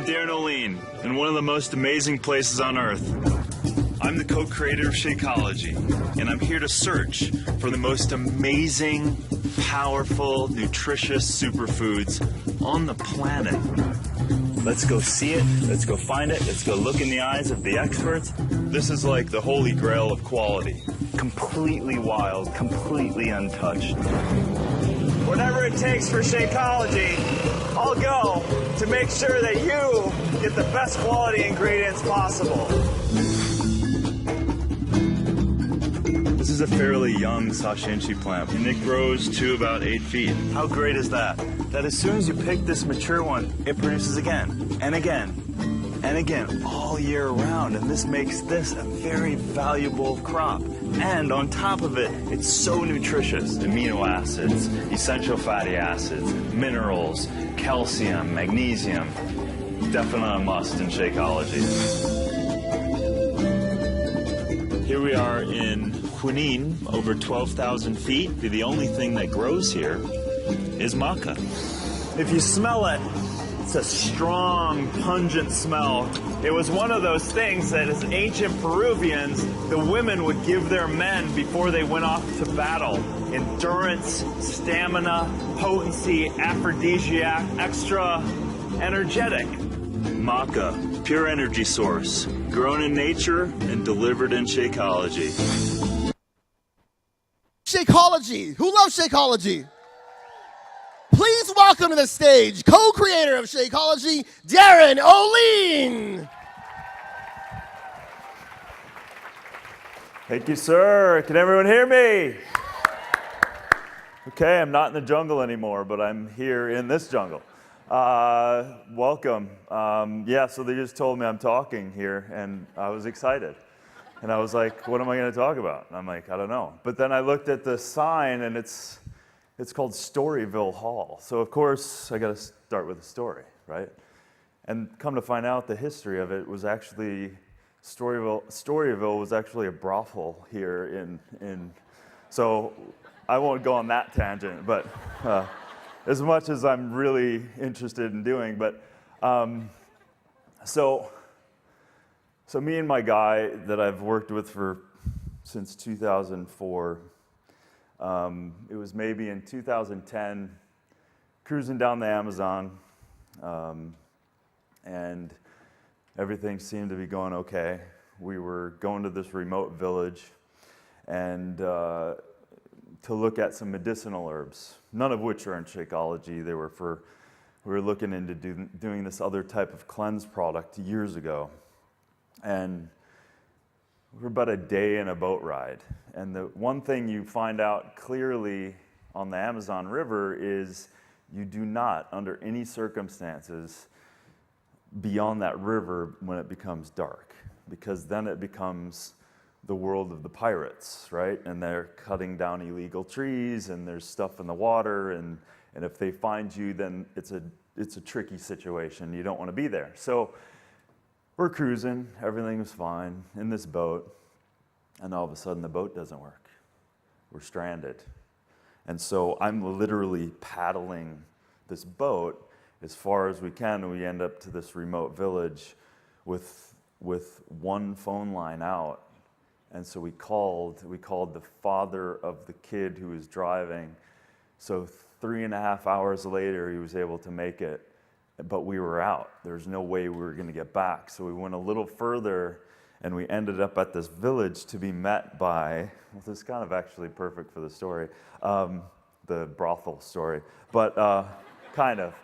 Darin Olien in one of the most amazing places on Earth. I'm the co-creator of Shakeology, and I'm here to search for the most amazing, powerful, nutritious superfoods on the planet. Let's go see it, let's go find it, let's go look in the eyes of the experts. This is like the holy grail of quality. Completely wild, completely untouched. Whatever it takes for Shakeology, I'll go to make sure that you get the best quality ingredients possible. This is a fairly young sashinchi plant, and it grows to about 8 feet. How great is that? That as soon as you pick this mature one, it produces again, and again, and again, all year round, and this makes this a very valuable crop. And on top of it, it's so nutritious. Amino acids, essential fatty acids, minerals, calcium, magnesium. Definitely a must in Shakeology. Here we are in Junín, over 12,000 feet. The only thing that grows here is maca. If you smell it, it's a strong, pungent smell. It was one of those things that as ancient Peruvians, the women would give their men before they went off to battle. Endurance, stamina, potency, aphrodisiac, extra energetic. Maca, pure energy source, grown in nature and delivered in Shakeology. Shakeology. Who loves Shakeology? Please welcome to the stage, co-creator of Shakeology, Darin Olien. Thank you, sir. Can everyone hear me? Okay, I'm not in the jungle anymore, but I'm here in this jungle. Welcome. So they just told me I'm talking here, and I was excited. And I was like, what am I going to talk about? And I'm like, I don't know. But then I looked at the sign, and it's called Storyville Hall. So of course, I got to start with a story, right? And come to find out, the history of it was actually, Storyville was actually a brothel here in so I won't go on that tangent, but as much as I'm really interested in doing, but so me and my guy that I've worked with since 2004, it was maybe in 2010, cruising down the Amazon, and everything seemed to be going okay. We were going to this remote village and to look at some medicinal herbs, none of which are in Shakeology. We were looking into doing this other type of cleanse product years ago. And we're about a day in a boat ride. And the one thing you find out clearly on the Amazon River is you do not, under any circumstances, be on that river when it becomes dark, because then it becomes the world of the pirates, right? And they're cutting down illegal trees, and there's stuff in the water, and if they find you, then it's a tricky situation. You don't want to be there. So we're cruising, everything was fine in this boat, and all of a sudden the boat doesn't work. We're stranded. And so I'm literally paddling this boat as far as we can, and we end up to this remote village with one phone line out. And so we called the father of the kid who was driving. So 3.5 hours later, he was able to make it. But we were out. There's no way we were going to get back. So we went a little further, and we ended up at this village to be met by, well, this is kind of actually perfect for the story, the brothel story, but kind of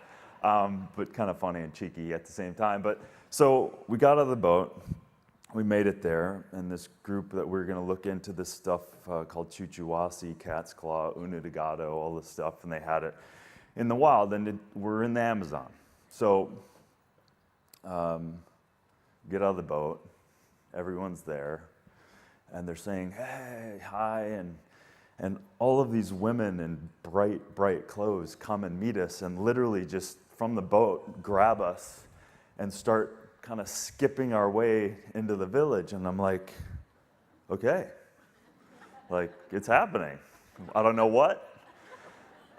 funny and cheeky at the same time. But so we got out of the boat, we made it there, and this group that we were going to look into this stuff called chuchuwasi, cat's claw, unadagado, all this stuff, and they had it in the wild, and we're in the Amazon. So, get out of the boat, everyone's there, and they're saying, hey, hi, and all of these women in bright clothes come and meet us, and literally just from the boat grab us and start kind of skipping our way into the village. And I'm like, okay, like, it's happening. I don't know what.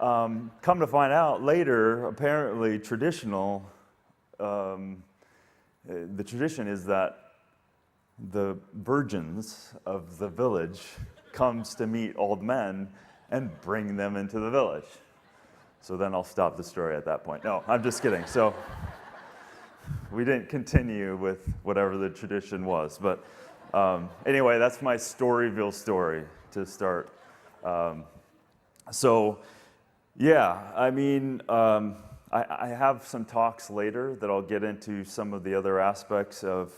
Come to find out later, apparently traditional the tradition is that the virgins of the village comes to meet old men and bring them into the village. So then I'll stop the story at that point. No, I'm just kidding. So we didn't continue with whatever the tradition was. But anyway, that's my Storyville story to start. So yeah, I mean, I have some talks later that I'll get into some of the other aspects of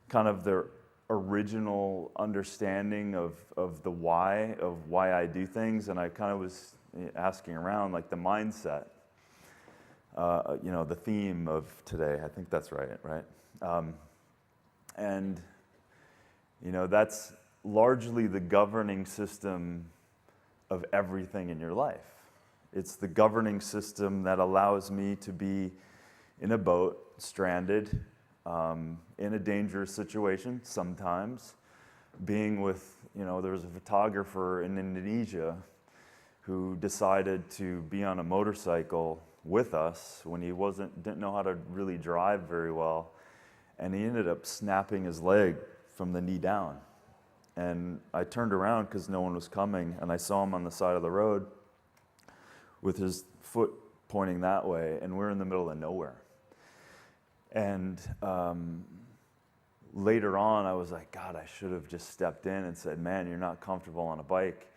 kind of the original understanding of why I do things, and I kind of was asking around like the mindset, the theme of today. I think that's right? And that's largely the governing system of everything in your life. It's the governing system that allows me to be in a boat, stranded, in a dangerous situation sometimes, being with, there was a photographer in Indonesia who decided to be on a motorcycle with us when he didn't know how to really drive very well, and he ended up snapping his leg from the knee down. And I turned around because no one was coming, and I saw him on the side of the road with his foot pointing that way, and we're in the middle of nowhere. And later on, I was like, God, I should have just stepped in and said, man, you're not comfortable on a bike.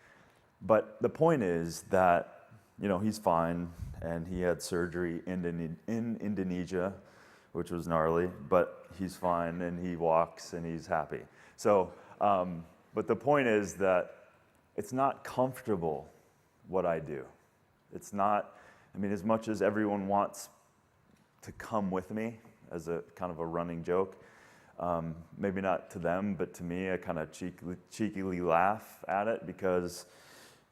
But the point is that, he's fine, and he had surgery in Indonesia, which was gnarly, but he's fine, and he walks, and he's happy. So, but the point is that it's not comfortable what I do. It's not, as much as everyone wants to come with me as a kind of a running joke, maybe not to them, but to me, I kind of cheekily laugh at it because,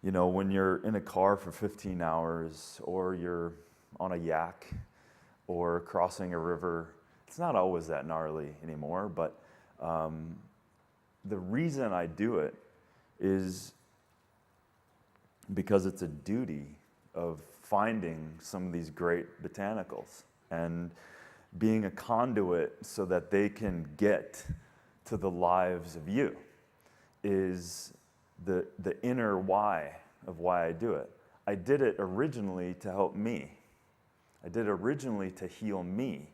when you're in a car for 15 hours or you're on a yak or crossing a river, it's not always that gnarly anymore, but the reason I do it is because it's a duty of finding some of these great botanicals and being a conduit so that they can get to the lives of you is the inner why of why I do it. I did it originally to help me. I did it originally to heal me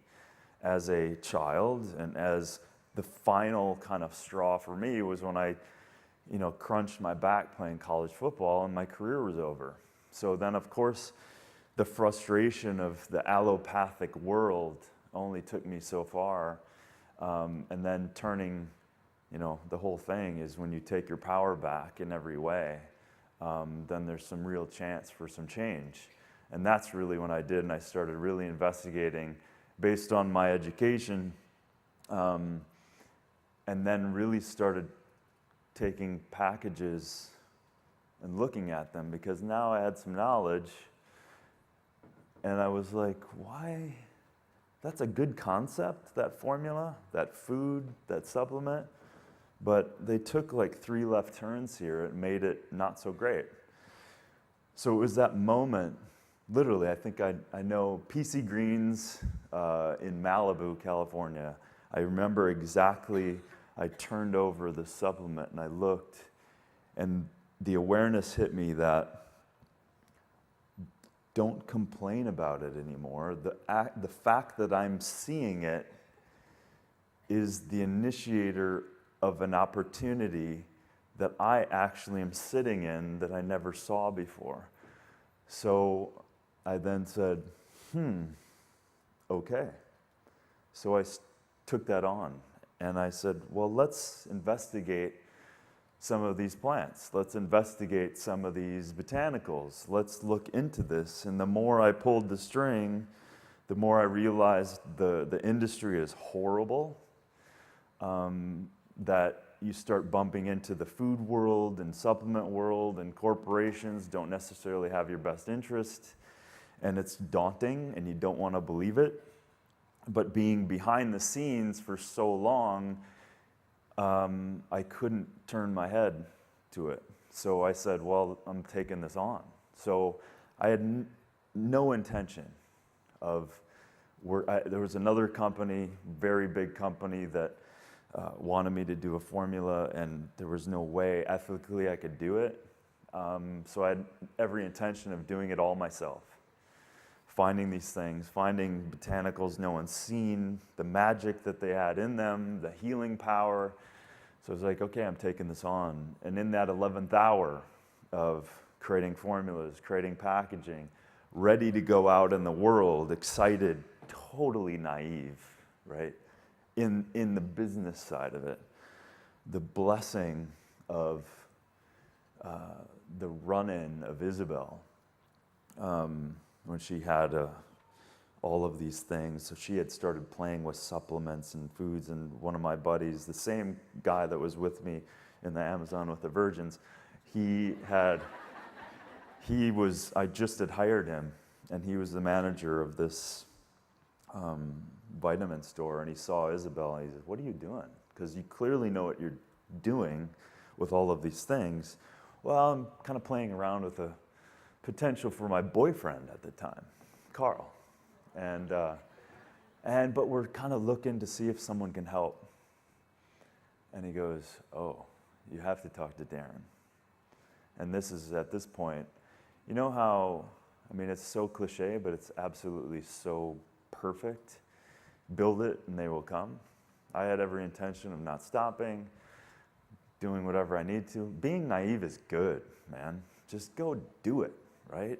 as a child, and as the final kind of straw for me was when I, crunched my back playing college football and my career was over. So then, of course, the frustration of the allopathic world only took me so far. And then turning, the whole thing is when you take your power back in every way, then there's some real chance for some change. And that's really when I did, and I started really investigating based on my education, and then really started taking packages and looking at them, because now I had some knowledge, and I was like, why? That's a good concept, that formula, that food, that supplement, but they took like 3 left turns here and made it not so great. So it was that moment, literally, I think I know PC Greens in Malibu, California. I remember exactly, I turned over the supplement and I looked, and the awareness hit me that don't complain about it anymore. The fact that I'm seeing it is the initiator of an opportunity that I actually am sitting in that I never saw before. So I then said, okay. So I took that on, and I said, well, let's investigate some of these plants. Let's investigate some of these botanicals. Let's look into this. And the more I pulled the string, the more I realized the industry is horrible, that you start bumping into the food world and supplement world, and corporations don't necessarily have your best interest, and it's daunting and you don't want to believe it. But being behind the scenes for so long, I couldn't turn my head to it. So I said, well, I'm taking this on. So I had no intention of There was another company, very big company, that wanted me to do a formula, and there was no way ethically I could do it. So I had every intention of doing it all myself. Finding these things, finding botanicals no one's seen, the magic that they had in them, the healing power. So I was like, okay, I'm taking this on. And in that 11th hour of creating formulas, creating packaging, ready to go out in the world, excited, totally naive, right? In the business side of it, the blessing of the run-in of Isabel, when she had all of these things. So she had started playing with supplements and foods, and one of my buddies, the same guy that was with me in the Amazon with the virgins, I just had hired him, and he was the manager of this vitamin store, and he saw Isabel, and he said, "What are you doing? Because you clearly know what you're doing with all of these things." Well, I'm kind of playing around with a potential for my boyfriend at the time, Carl, but we're kind of looking to see if someone can help. And he goes, "Oh, you have to talk to Darin." And this is at this point, you know how, I mean, it's so cliche, but it's absolutely so perfect. Build it and they will come. I had every intention of not stopping, doing whatever I need to. Being naive is good, man. Just go do it, right?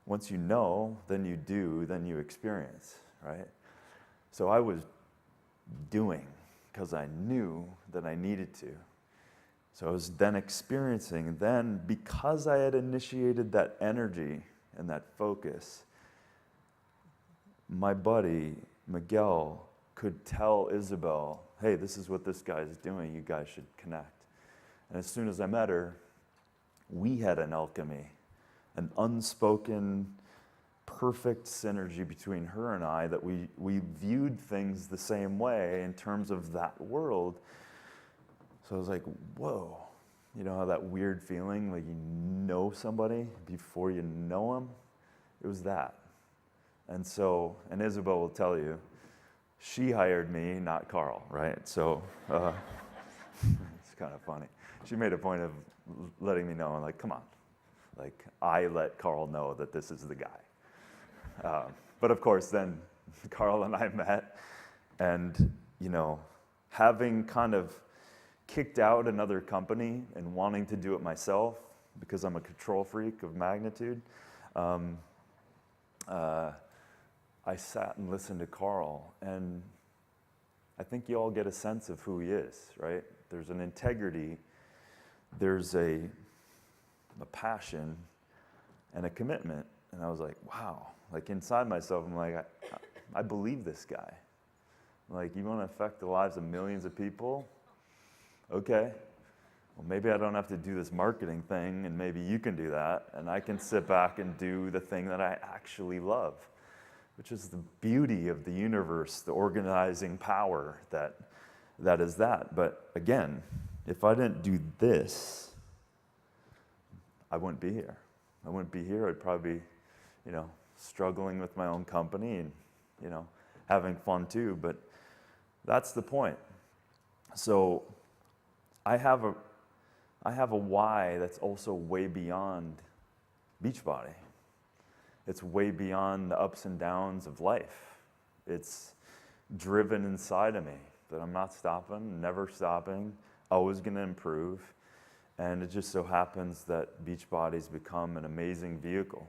Once you know, then you do, then you experience, right? So I was doing because I knew that I needed to. So I was then experiencing. Then, because I had initiated that energy and that focus, my buddy, Miguel, could tell Isabel, "Hey, this is what this guy's doing. You guys should connect." And as soon as I met her, we had an alchemy, an unspoken, perfect synergy between her and I, that we viewed things the same way in terms of that world. So I was like, whoa. You know how that weird feeling, like you know somebody before you know them? It was that. And Isabel will tell you, she hired me, not Carl, right? So it's kind of funny. She made a point of letting me know, like, come on. Like, I let Carl know that this is the guy. But of course, then Carl and I met, and, you know, having kind of kicked out another company and wanting to do it myself, because I'm a control freak of magnitude, I sat and listened to Carl, and I think you all get a sense of who he is, right? There's an integrity, there's a passion, and a commitment. And I was like, wow. Like inside myself, I'm like, I believe this guy. Like, you want to affect the lives of millions of people? Okay. Well, maybe I don't have to do this marketing thing, and maybe you can do that, and I can sit back and do the thing that I actually love, which is the beauty of the universe, the organizing power that is that. But again, if I didn't do this, I wouldn't be here. I wouldn't be here. I'd probably be, you know, struggling with my own company and, you know, having fun too. But that's the point. So I have a why that's also way beyond Beachbody. It's way beyond the ups and downs of life. It's driven inside of me that I'm not stopping, never stopping, always going to improve. And it just so happens that Beachbody's become an amazing vehicle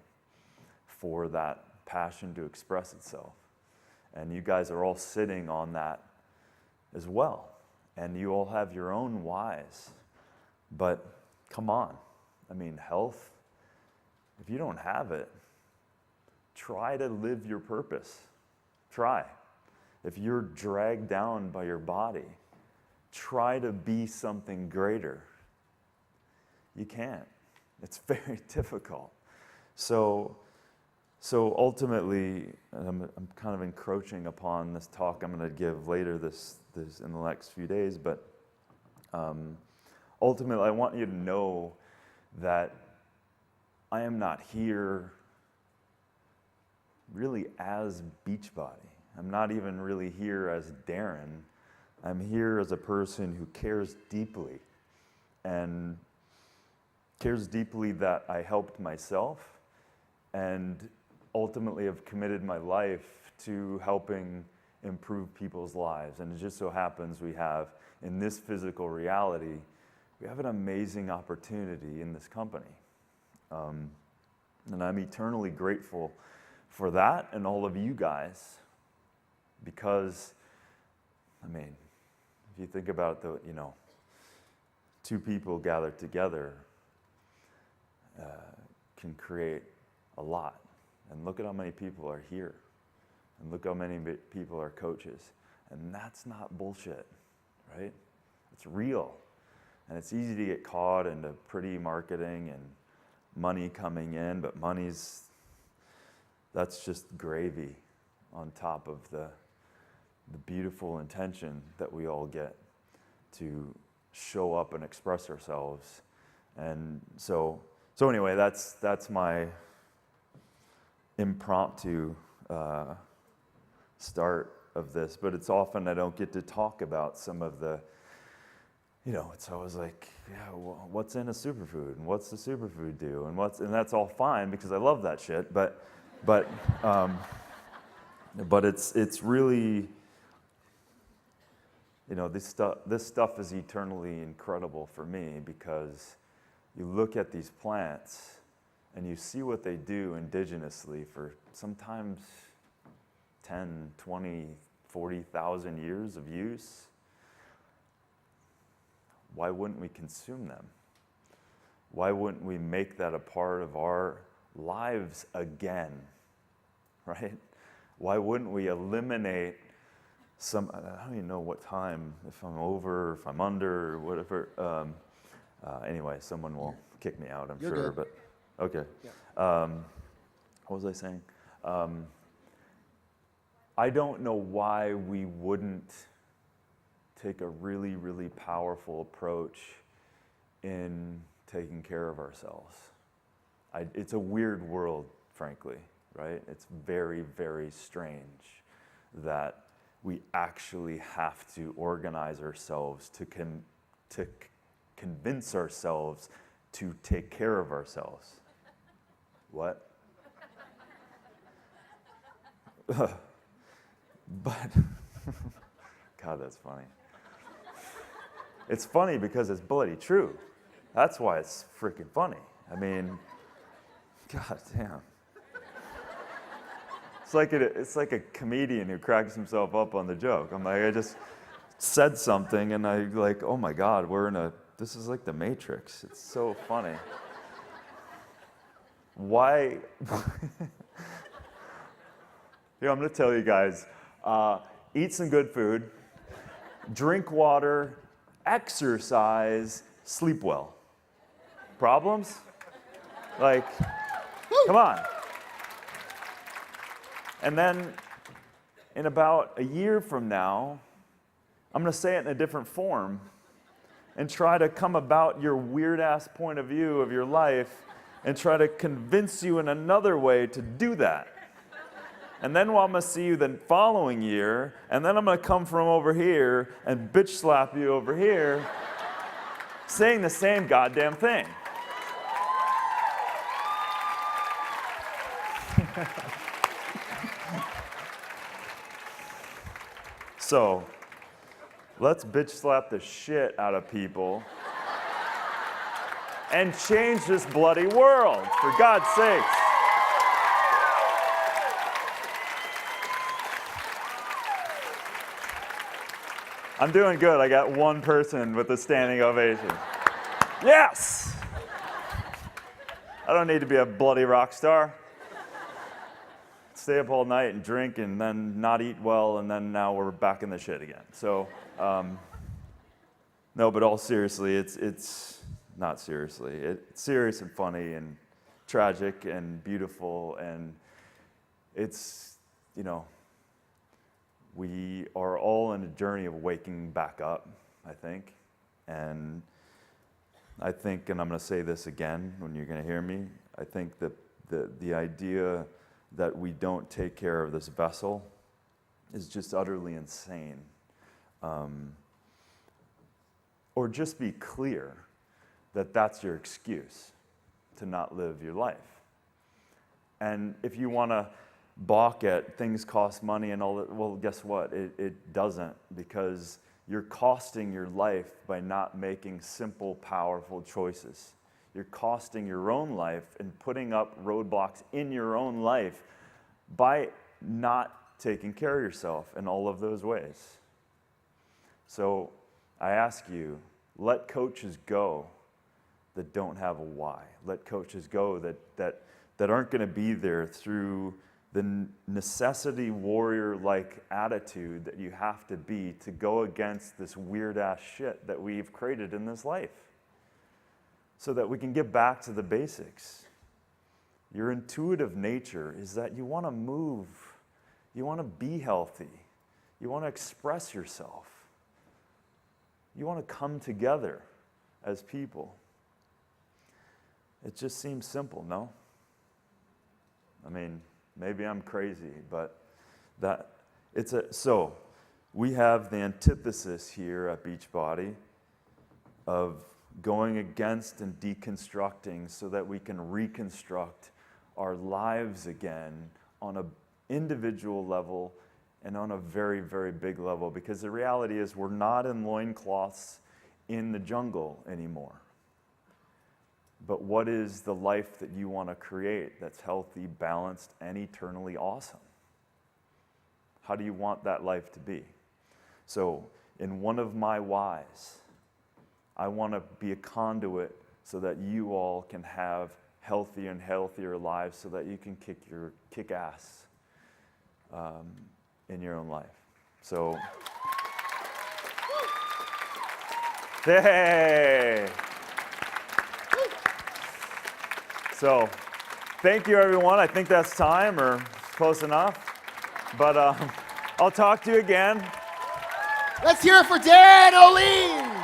for that passion to express itself. And you guys are all sitting on that as well. And you all have your own whys. But come on. I mean, health, if you don't have it, try to live your purpose. Try. If you're dragged down by your body, try to be something greater. You can't. It's very difficult. So ultimately, and I'm kind of encroaching upon this talk I'm going to give later this in the next few days, but ultimately, I want you to know that I am not here really as Beachbody. I'm not even really here as Darin. I'm here as a person who cares deeply, and cares deeply that I helped myself, and ultimately have committed my life to helping improve people's lives. And it just so happens we have, in this physical reality, we have an amazing opportunity in this company. And I'm eternally grateful for that and all of you guys, because, I mean, if you think about the, two people gathered together can create a lot. And look at how many people are here. And look how many people are coaches. And that's not bullshit, right? It's real. And it's easy to get caught into pretty marketing and money coming in, but that's just gravy on top of the beautiful intention that we all get to show up and express ourselves. And so anyway, that's my impromptu start of this, but it's often I don't get to talk about some of the, it's always like, yeah, well, what's in a superfood, and what's the superfood do, and that's all fine because I love that shit, but it's really, this stuff is eternally incredible for me, because you look at these plants and you see what they do indigenously for sometimes 10, 20, 40,000 years of use. Why wouldn't we consume them? Why wouldn't we make that a part of our lives again, right? Why wouldn't we eliminate some, I don't even know what time, if I'm over, if I'm under, or whatever. Anyway, someone will kick me out, I'm You're sure, good. but okay. Yeah. What was I saying? I don't know why we wouldn't take a really, really powerful approach in taking care of ourselves. It's a weird world, frankly, right? It's very, very strange that we actually have to organize ourselves to convince ourselves to take care of ourselves. What? But, God, that's funny. It's funny because it's bloody true. That's why it's freaking funny. I mean, God damn. It's like a comedian who cracks himself up on the joke. I'm like, I just said something and I like, oh my God, this is like the Matrix. It's so funny. Why? I'm gonna tell you guys, eat some good food, drink water, exercise, sleep well. Problems? Like, come on. And then in about a year from now, I'm going to say it in a different form and try to come about your weird-ass point of view of your life and try to convince you in another way to do that. And then I'm going to see you the following year, and then I'm going to come from over here and bitch slap you over here saying the same goddamn thing. So, let's bitch slap the shit out of people and change this bloody world, for God's sakes. I'm doing good. I got one person with a standing ovation. Yes! I don't need to be a bloody rock star. Stay up all night and drink and then not eat well, and then now we're back in the shit again. So, no, but all seriously, it's not seriously. It's serious and funny and tragic and beautiful, and it's, we are all in a journey of waking back up, I think. And I think, and I'm going to say this again when you're going to hear me, I think that the idea that we don't take care of this vessel is just utterly insane. Or just be clear that that's your excuse to not live your life. And if you want to balk at things cost money and all that, well, guess what? It doesn't, because you're costing your life by not making simple, powerful choices. You're costing your own life and putting up roadblocks in your own life by not taking care of yourself in all of those ways. So I ask you, let coaches go that don't have a why. Let coaches go that aren't going to be there through the necessity warrior-like attitude that you have to be to go against this weird-ass shit that we've created in this life, so that we can get back to the basics. Your intuitive nature is that you want to move, you want to be healthy, you want to express yourself, you want to come together as people. It just seems simple, no? I mean, maybe I'm crazy, but so we have the antithesis here at Beachbody of going against and deconstructing so that we can reconstruct our lives again on an individual level and on a very, very big level. Because the reality is we're not in loincloths in the jungle anymore. But what is the life that you want to create that's healthy, balanced, and eternally awesome? How do you want that life to be? So, in one of my whys, I want to be a conduit so that you all can have healthy and healthier lives, so that you can kick ass in your own life. So, hey! So, thank you, everyone. I think that's time, or close enough. But I'll talk to you again. Let's hear it for Darin Olien.